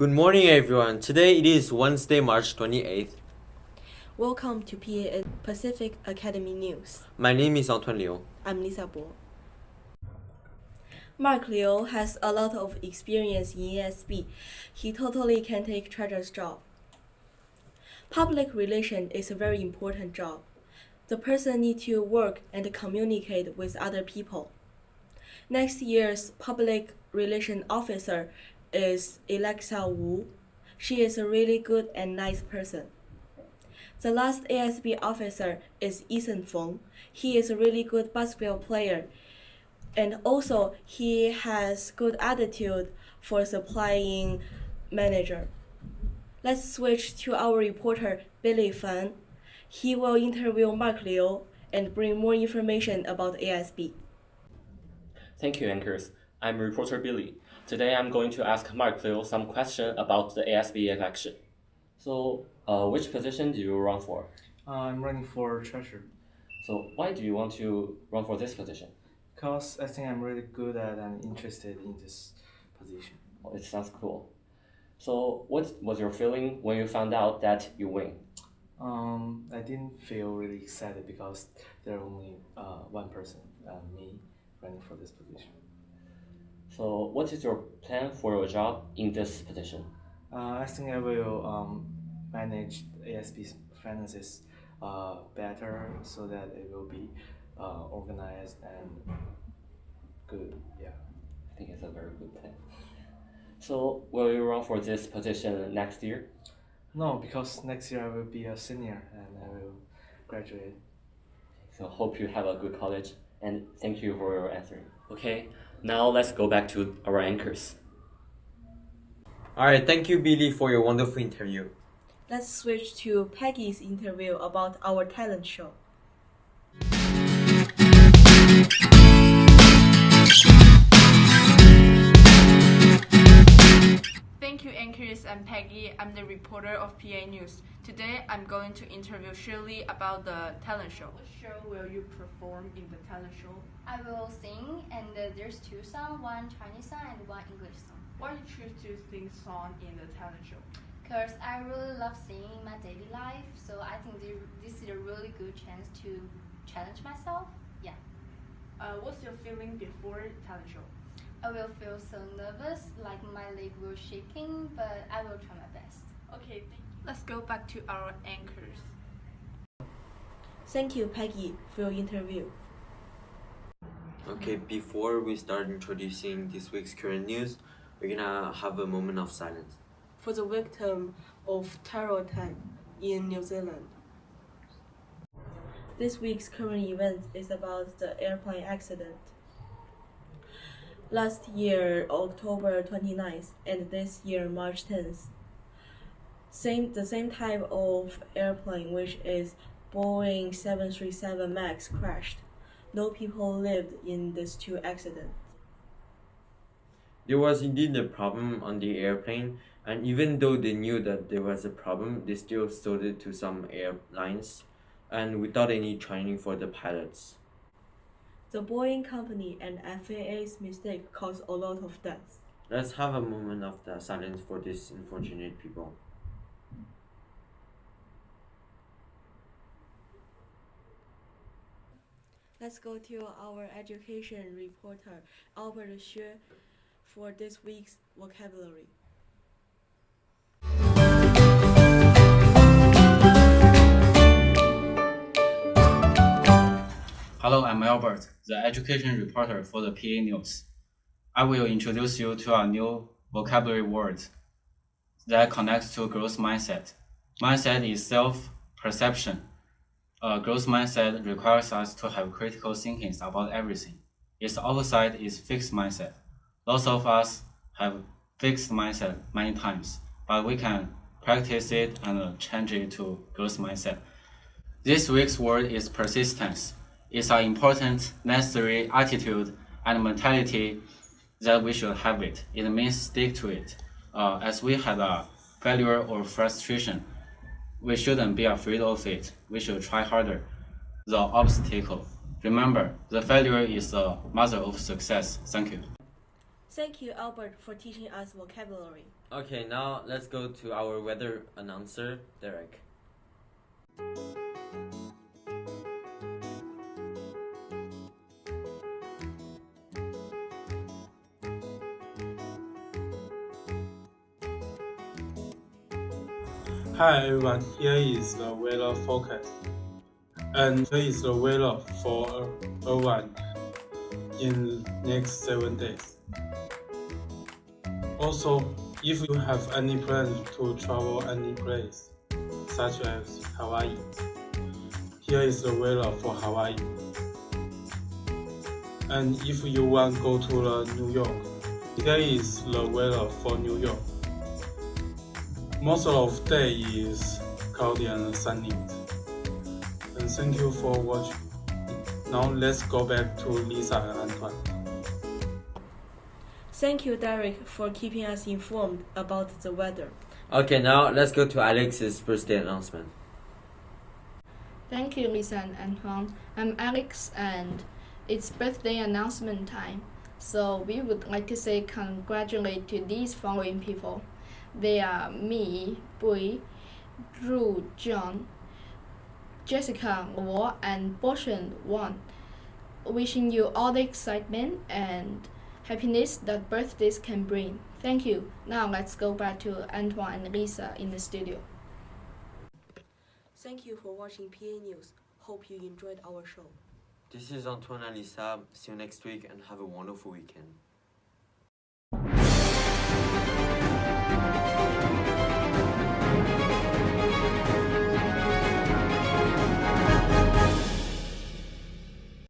Good morning, everyone. Today it is Wednesday, March 28th. Welcome to PA Pacific Academy News. My name is Antoine Liu. I'm Lisa Bo. Mark Liu has a lot of experience in ESB. He totally can take Treasurer's job. Public relation is a very important job. The person needs to work and communicate with other people. Next year's public relation officer is Alexa Wu. She is a really good and nice person. The last ASB officer is Ethan Feng. He is a really good basketball player, and also he has good attitude for supplying manager. Let's switch to our reporter Billy Fan. He will interview Mark Liu and bring more information about ASB. Thank you, anchors. I'm reporter Billy. Today I'm going to ask Mark Liu some question about the ASB election. So, which position do you run for? I'm running for treasurer So, why do you want to run for this position? because I think I'm really good at and interested in this position. Oh, it sounds cool. So, what was your feeling when you found out that you win? I didn't feel really excited because there are only one person, me, running for this position. So, what is your plan for your job in this position? I think I will manage ASB's finances better so that it will be organized and good. Yeah. I think it's a very good plan. So, will you run for this position next year? No, because next year I will be a senior and I will graduate. So, hope you have a good college and thank you for your answering. Okay, now let's go back to our anchors. Alright, thank you, Billy, for your wonderful interview. Let's switch to Peggy's interview about our talent show. Thank you, anchors. I'm Peggy. I'm the reporter of PA News. Today, I'm going to interview Shirley about the talent show. What show will you perform in the talent show? I will sing, and there's two songs, one Chinese song and one English song. Why you choose to sing song in the talent show? Because I really love singing in my daily life, so I think this is a really good chance to challenge myself. Yeah. What's your feeling before talent show? I will feel so nervous, like my leg will shaking, but I will try my best. Okay, thank you. Let's go back to our anchors. Thank you, Peggy, for your interview. Okay, before we start introducing this week's current news, we're gonna have a moment of silence. For the victim of terror attack in New Zealand. This week's current event is about the airplane accident. Last year, October 29th, and this year, March 10th. The same type of airplane, which is Boeing 737 MAX, crashed. No people lived in these two accidents. There was indeed a problem on the airplane, and even though they knew that there was a problem, they still sold it to some airlines, and without any training for the pilots. The Boeing company and FAA's mistake caused a lot of deaths. Let's have a moment of the silence for these unfortunate people. Let's go to our education reporter, Albert Xue, for this week's vocabulary. Hello, I'm Albert, the education reporter for the PA News. I will introduce you to a new vocabulary word that connects to growth mindset. Mindset is self-perception. A growth mindset requires us to have critical thinking about everything. Its opposite is fixed mindset. Lots of us have fixed mindset many times, but we can practice it and change it to growth mindset. This week's word is persistence. It's an important, necessary attitude and mentality that we should have it. It means stick to it. As we had a failure or frustration, we shouldn't be afraid of it. We should try harder. The obstacle. Remember, the failure is the mother of success. Thank you. Thank you, Albert, for teaching us vocabulary. Okay, now let's go to our weather announcer, Derek. Hi everyone, here is the weather forecast. And here is the weather for everyone in next 7 days. Also, if you have any plans to travel any place, such as Hawaii, here is the weather for Hawaii. And if you want to go to New York, here is the weather for New York. Most of the day is cloudy and sunny. And thank you for watching. Now let's go back to Lisa and Antoine. Thank you, Derek, for keeping us informed about the weather. Okay, now let's go to Alex's birthday announcement. Thank you, Lisa and Antoine. I'm Alex, and it's birthday announcement time. So we would like to say congratulate to these following people. They are me, Bui, Drew, John, Jessica, Luo, and Boshen, Wang. Wishing you all the excitement and happiness that birthdays can bring. Thank you. Now let's go back to Antoine and Lisa in the studio. Thank you for watching PA News. Hope you enjoyed our show. This is Antoine and Lisa. See you next week and have a wonderful weekend.